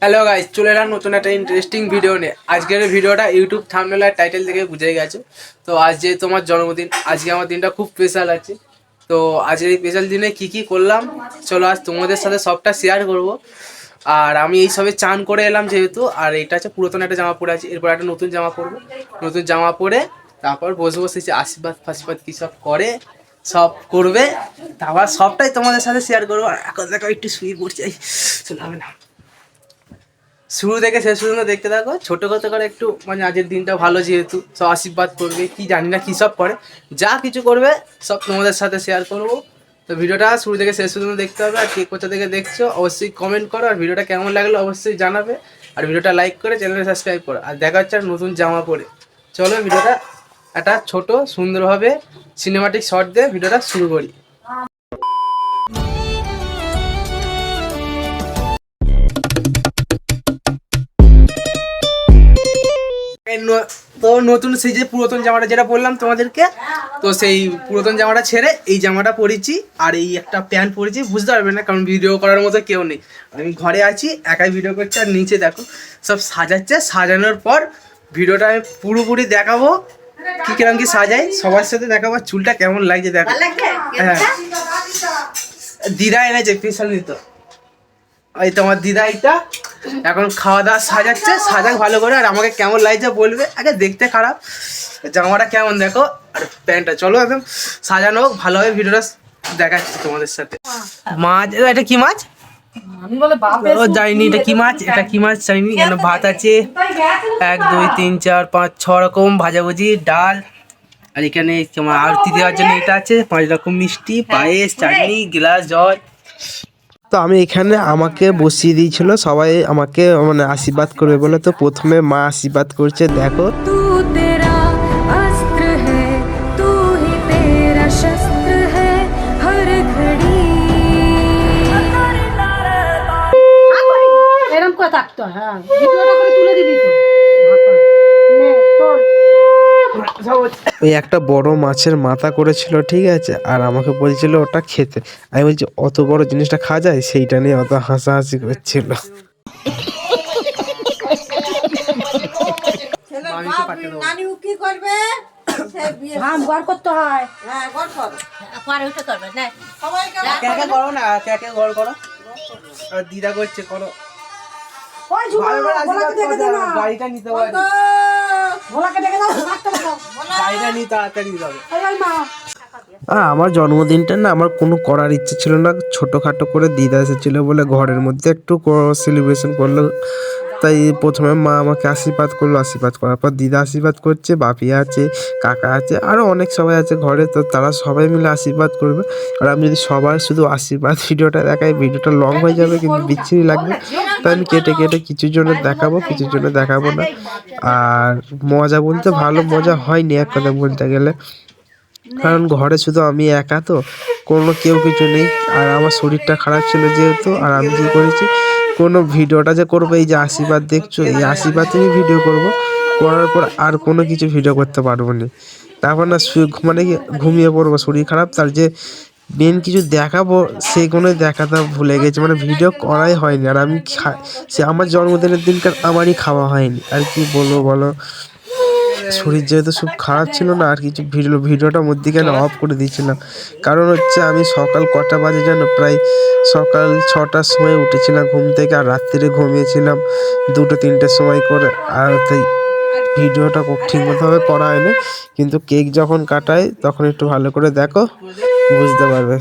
Hello guys, চলে এলাম নতুন একটা ইন্টারেস্টিং ভিডিও নিয়ে। আজকের ভিডিওটা ইউটিউব থাম্বনেল আর টাইটেল থেকে বুঝে গেছে। তো আজ যে তোমার জন্মদিন, আজকে আমার দিনটা খুব স্পেশাল আছে। তো আজকের এই স্পেশাল দিনে কি কি করলাম চলো আজ তোমাদের সাথে সবটা শেয়ার করব। আর আমি এই সবে চান করে এলাম যেহেতু, আর এটা হচ্ছে পুরাতন একটা জামা পরে আছি, এরপর একটা নতুন জামা পরবো। নতুন জামা পরে তারপর বসে বসে যে আশীর্বাদ ফাশীর্বাদ কী সব করে সব করবে, তারপর সবটাই তোমাদের সাথে শেয়ার করবো। আর এখন দেখো একটু শুয়ে পড়ছি, চলে হবে না, শুরু থেকে শেষ পর্যন্ত দেখতে থাকো। ছোটো করতে করে একটু মানে আজকের দিনটা ভালো, যেহেতু সব আশীর্বাদ করবে, কি জানি না কী সব করে, যা কিছু করবে সব তোমাদের সাথে শেয়ার করবো। তো ভিডিওটা শুরু থেকে শেষ পর্যন্ত দেখতে হবে। আর কে কোথা থেকে দেখছো অবশ্যই কমেন্ট করো, আর ভিডিওটা কেমন লাগলো অবশ্যই জানাবে, আর ভিডিওটা লাইক করে চ্যানেলটা সাবস্ক্রাইব করো। আর দেখা হচ্ছে আর নতুন জামা পরে। চলো ভিডিওটা একটা ছোট সুন্দরভাবে সিনেমাটিক শট দিয়ে ভিডিওটা শুরু করি। তো নতুন সেই যে পুরাতন জামাটা যেটা বললাম তোমাদেরকে, তো সেই পুরাতন জামাটা ছেড়ে এই জামাটা পরেছি, আর এই একটা প্যান্ট পরেছি। বুঝতে পারবে না কারণ ভিডিও করার মতো কেউ নেই, আমি ঘরে আছি একাই ভিডিও করছি। আর নিচে দেখো সব সাজাচ্ছে, সাজানোর পর ভিডিওটা আমি পুরোপুরি দেখাবো কি কিরম কি সাজাই, সবার সাথে দেখাবো চুলটা কেমন লাগছে দেখো। হ্যাঁ, দিদা এনেছে স্পেশাল নিত, এই তোমার দিদা এটা এখন খাওয়া দাওয়া সাজাচ্ছে, সাজাক ভালো করে। আর আমাকে কেমন লাগছে বলবে, আগে দেখতে খারাপ, জামাটা কেমন দেখো আর প্যান্টটা। চলো একদম সাজানো হোক ভালোভাবে, ভিডিওটা দেখাচ্ছি তোমাদের সাথে। মাছ, এটা কি মাছ ও জানিনি, এটা কি মাছ, এটা কি মাছ জানিনি। এখানে ভাত আছে 1 2 3 4 5 6 রকম ভাজাভুজি, ডাল, আর এখানে তোমার আরতি দেওয়ার জন্য এটা আছে 5 রকম মিষ্টি, পায়েস, চাটনি, গ্লাস জল। তো আমি এখানে আমাকে বসিয়ে দিয়েছিল, সবাই আমাকে মানে আশীর্বাদ করবে বলে। তো প্রথমে মা আশীর্বাদ করছে দেখো। এরকম করে থাকতো, হ্যাঁ ভিডিওটা করে তুলে দিবি তো ওই একটা বড় মাছের মাথা করেছিল, ঠিক আছে, আর আমাকে বলছিল ওটা খেতে। আমি বলছি অত বড় জিনিসটা খাওয়া যায়, সেইটা নিয়ে অত হাসাহাসি করছিল। কি করবে বার করতে হয়, হ্যাঁ বার কর পরে উঠে করবে না সবাই কে করো না, কে গড় করো, আর দিদা করছে করো। ওই ভোলাকে ডেকে দে না, গাড়িটা নিতে পারি, ভোলাকে ডেকে দাও, ডাক্তার দাও, গাড়িটা নিয়ে তাড়াতাড়ি যাবে। এই মা আমার জন্মদিনটা না আমার কোনো করার ইচ্ছে ছিল না, ছোটোখাটো করে দিদা এসেছিল বলে ঘরের মধ্যে একটু সেলিব্রেশন করলো। তাই প্রথমে মা আমাকে আশীর্বাদ করলো, আশীর্বাদ করার পর দিদা আশীর্বাদ করছে, বাপি আছে, কাকা আছে, আরও অনেক সবাই আছে ঘরে। তো তারা সবাই মিলে আশীর্বাদ করবে। আর আমি যদি সবার শুধু আশীর্বাদ ভিডিওটা দেখাই, ভিডিওটা লং হয়ে যাবে কিন্তু বিচ্ছিরি লাগবে। তাই আমি কেটে কেটে কিছুর জন্য দেখাবো, কিছুর জন্য দেখাবো না। আর মজা বলতে ভালো মজা হয়নি এক কথা বলতে গেলে, কারণ ঘরে শুধু আমি একা, তো কোনো কেউ কিছু নেই। আর আমার শরীরটা খারাপ ছিল যেহেতু, আর আমি কী করেছি, কোনো ভিডিওটা যে করবো এই যে আশীর্বাদ দেখছো, এই আশীর্বাদেরই ভিডিও করব, করার পর আর কোনো কিছু ভিডিও করতে পারবো না। তারপর না মানে কি ঘুমিয়ে পড়বো, শরীর খারাপ। তার যে মেন কিছু দেখাবো সেগুলোই দেখাতে ভুলে গেছি, মানে ভিডিও করাই হয়নি। আর আমি সে আমার জন্মদিনের দিনকার আমারই খাওয়া হয়নি। আর কি বলবো বলো, শরীর যেহেতু খুব খারাপ ছিল না, আর কিছু ভিডিওটা মধ্যিখানে অফ করে দিয়েছিলাম। কারণ হচ্ছে আমি সকাল কটা বাজে জানো, প্রায় সকাল 6টার সময় উঠেছিলাম ঘুম থেকে, আর রাত্রিরে ঘুমিয়েছিলাম 2টো 3টের সময় করে। আর তাই ভিডিওটা খুব ঠিকমতোভাবে করা হয়নি, কিন্তু কেক যখন কাটাই তখন একটু ভালো করে দেখো, বুঝতে পারবে।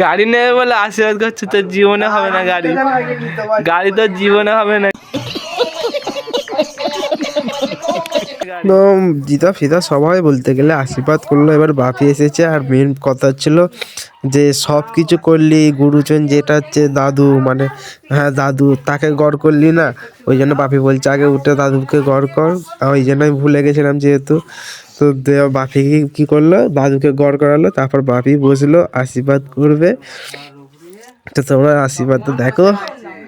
গাড়ি নেবে বলে আশীর্বাদ করছে, তো জীবনে হবে না গাড়ি, গাড়ি তো জীবনে হবে না। জিতা ফিতা সবাই বলতে গেলে আশীর্বাদ করলো। এবার বাপি এসেছে, আর মেন কথা ছিল যে সব কিছু করলি গুরুজন যেটা হচ্ছে দাদু, মানে হ্যাঁ দাদু, তাকে গড় করলি না, ওই জন্য বাপি বলছে আগে উঠে দাদুকে গড় কর। ওই জন্য আমি ভুলে গেছিলাম যেহেতু। তো বাপি কী করলো, দাদুকে গড় করালো, তারপর বাপি বসলো আশীর্বাদ করবে। তো তোমরা আশীর্বাদ দেখো।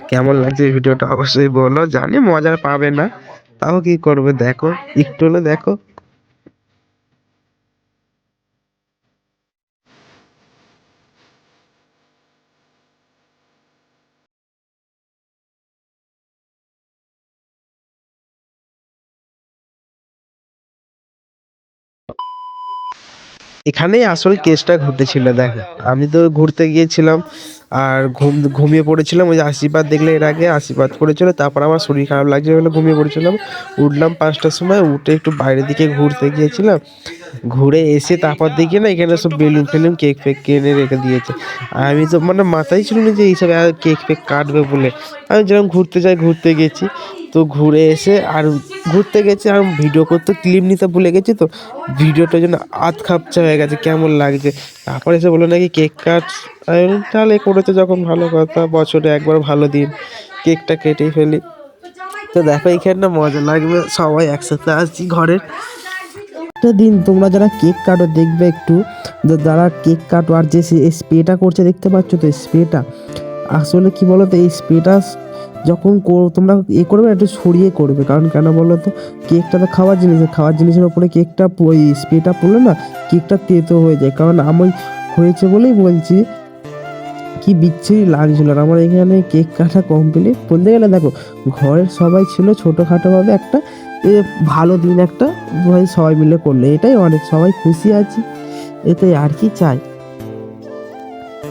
কেমন লাগছে ভিডিওটা অবশ্যই বলো, জানি মজা পাবে না, তাও কি করবে, দেখো একটু হলে দেখো। এখানেই আসল কেসটা ঘটেছিল। দেখো আমি তো ঘুরতে গিয়েছিলাম আর ঘুমিয়ে পড়েছিলাম। ওই যে আশীর্বাদ দেখলে এর আগে আশীর্বাদ করেছিল, তারপর আমার শরীর খারাপ লাগছে বলে ঘুমিয়ে পড়েছিলাম। উঠলাম 5টার সময়, উঠে একটু বাইরের দিকে ঘুরতে গিয়েছিলাম। ঘুরে এসে তারপর দেখি না এখানে সব বেলুন ফেলুন কেক ফেক কিনে রেখে দিয়েছে। আমি তো মানে মাথায় ছিল না যে এইসব কেক ফেক কাটবে বলে। আমি যেরকম ঘুরতে যাই, ঘুরতে গেছি, তো ঘুরে এসে আর ঘুরতে গেছি আর ভিডিও করতে ক্লিপ নিতে ভুলে গেছি, তো ভিডিওটার জন্য আধ খাপচা হয়ে গেছে, কেমন লাগছে। তারপরে এসে বললো নাকি কেক কাট, আমি বললাম, তাহলে করেছে যখন ভালো কথা, বছরে একবার ভালো দিন, কেকটা কেটেই ফেলি। তো দেখো এখানে না মজা লাগবে, সবাই একসাথে আসছি ঘরের একটা দিন। তোমরা যারা কেক কাটো দেখবে একটু, যারা কেক কাটো আর যে স্প্রেটা করছে দেখতে পাচ্ছ তো, স্প্রেটা আসলে কি বলো তো, এই স্প্রেটা যখন তোমরা করবে একটু ছড়িয়ে করবে, কারণ কেন বলো তো, কেকটা তো খাওয়ার জিনিস, খাওয়ার জিনিসের ওপরে কেকটা ওই স্প্রেটা পড়লে না কেকটা তেতো হয়ে যায়। কারণ আমি হয়েছে বলেই বলছি, কি বিচ্ছিরি লাগছিল। আর আমার এখানে কেক কাটা কমপ্লিট বলতে গেলে, দেখো ঘরের সবাই ছিল, ছোটোখাটোভাবে একটা ভালো দিন একটা সবাই মিলে করলে এটাই অনেক, সবাই খুশি আছি, এটাই আর কি চাই।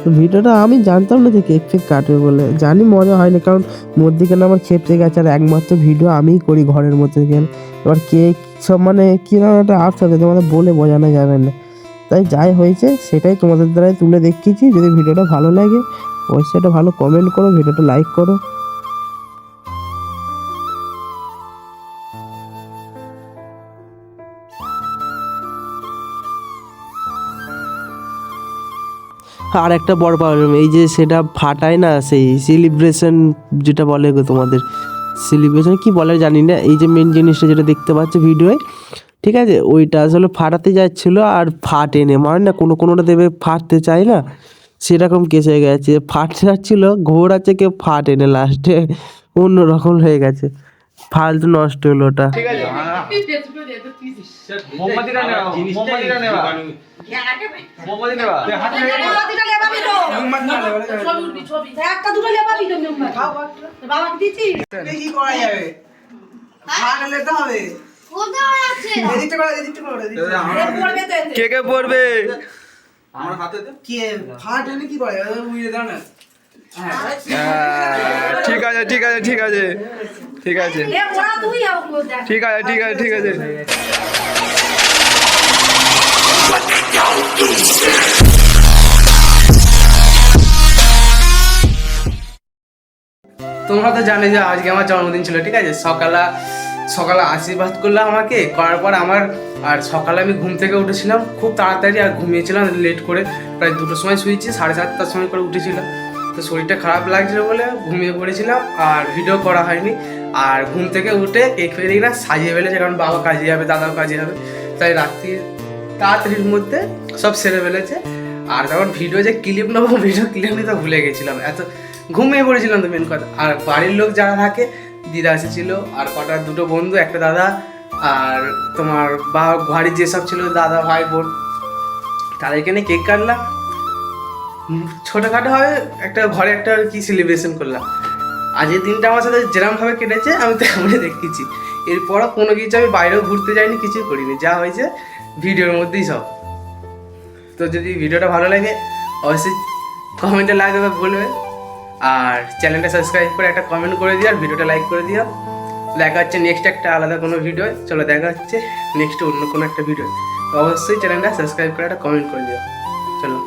তো ভিডিওটা আমি জানতাম না যে কেক ফেক কাটবে বলে, জানি মজা হয়নি, কারণ মধ্যিখানে আমার খেপে গেছে, আর একমাত্র ভিডিও আমিই করি ঘরের মধ্যে গেলে। এবার কেক সব মানে কিরকম একটা আর্ট আছে, তোমাদের বলে বোঝানো যাবে না। তাই যাই হয়েছে সেটাই তোমাদের দ্বারাই তুলে দেখিয়েছি। যদি ভিডিওটা ভালো লাগে অবশ্যই একটা ভালো কমেন্ট করো, ভিডিওটা লাইক করো। আর একটা বড় প্রবলেম এই যে সেটা ফাটায় না, সেই সেলিব্রেশন যেটা বলে গো তোমাদের, সেলিব্রেশন কি বলে জানি না, এই যে মেন জিনিসটা যেটা দেখতে পাচ্ছ ভিডিওয়, ঠিক আছে, ওইটা আসলে ফাটাতে যাচ্ছিলো আর ফাটেনি, মানে না কোনোটা দেবে ফাটতে চায় না, সেরকম কেস হয়ে গেছে, ফাটতে যাচ্ছিলো ঘোরাচ্ছে কেউ ফাটেনি, লাস্টে অন্যরকম হয়ে গেছে, ফালতু নষ্ট হলো ওটা। কে কে পড়বে? ঠিক আছে ঠিক আছে ঠিক আছে ঠিক আছে ঠিক আছে ঠিক আছে ঠিক আছে। তোমরা তো জানো যে আজকে আমার জন্মদিন ছিল, ঠিক আছে। সকালে আশীর্বাদ করলো আমাকে, করার পর আমার আর সকালে আমি ঘুম থেকে উঠেছিলাম খুব তাড়াতাড়ি, আর ঘুমিয়েছিলাম লেট করে, প্রায় 2টোর সময় শুয়েছি, 7:30টার সময় করে উঠেছিলাম। তো শরীরটা খারাপ লাগছিল বলে ঘুমিয়ে পড়েছিলাম, আর ভিডিও করা হয়নি। আর ঘুম থেকে উঠে কেক ফেলে দিই না, সাজিয়ে ফেলেছে, কারণ বাবা কাজে যাবে, দাদাও কাজে যাবে, তাই রাত্রি তাড়াতাড়ির মধ্যে সব সেরে ফেলেছে। আর তখন ভিডিও যে ক্লিপ নেবো, ভিডিও ক্লিপ নিতে ভুলে গেছিলাম, এত ঘুমিয়ে পড়েছিলাম তো মেন কথা। আর বাড়ির লোক যারা থাকে, দিদা এসেছিল, আর কটা 2টো বন্ধু, একটা দাদা, আর তোমার বাড়ির যেসব ছিল দাদা ভাই বোন, তাদেরকে নিয়ে কেক কাটলাম, ছোটোখাটো হবে একটা ঘরে একটা কি সেলিব্রেশন করলাম। আজকের দিনটা আমার সাথে যেরকমভাবে কেটেছে আমি তেমনই দেখেছি। এরপরও কোনো কিছু আমি বাইরেও ঘুরতে যাইনি, কিছুই করিনি, যা হয়েছে ভিডিওর মধ্যেই সব। তো যদি ভিডিওটা ভালো লাগে অবশ্যই কমেন্টে লাইক বলবে, আর চ্যানেলটা সাবস্ক্রাইব করে একটা কমেন্ট করে দিও, আর ভিডিওটা লাইক করে দিও। দেখা হচ্ছে নেক্সট একটা আলাদা কোনো ভিডিও, চলো দেখা হচ্ছে নেক্সট অন্য কোনো একটা ভিডিও। অবশ্যই চ্যানেলটা সাবস্ক্রাইব করে একটা কমেন্ট করে দিও, চলো।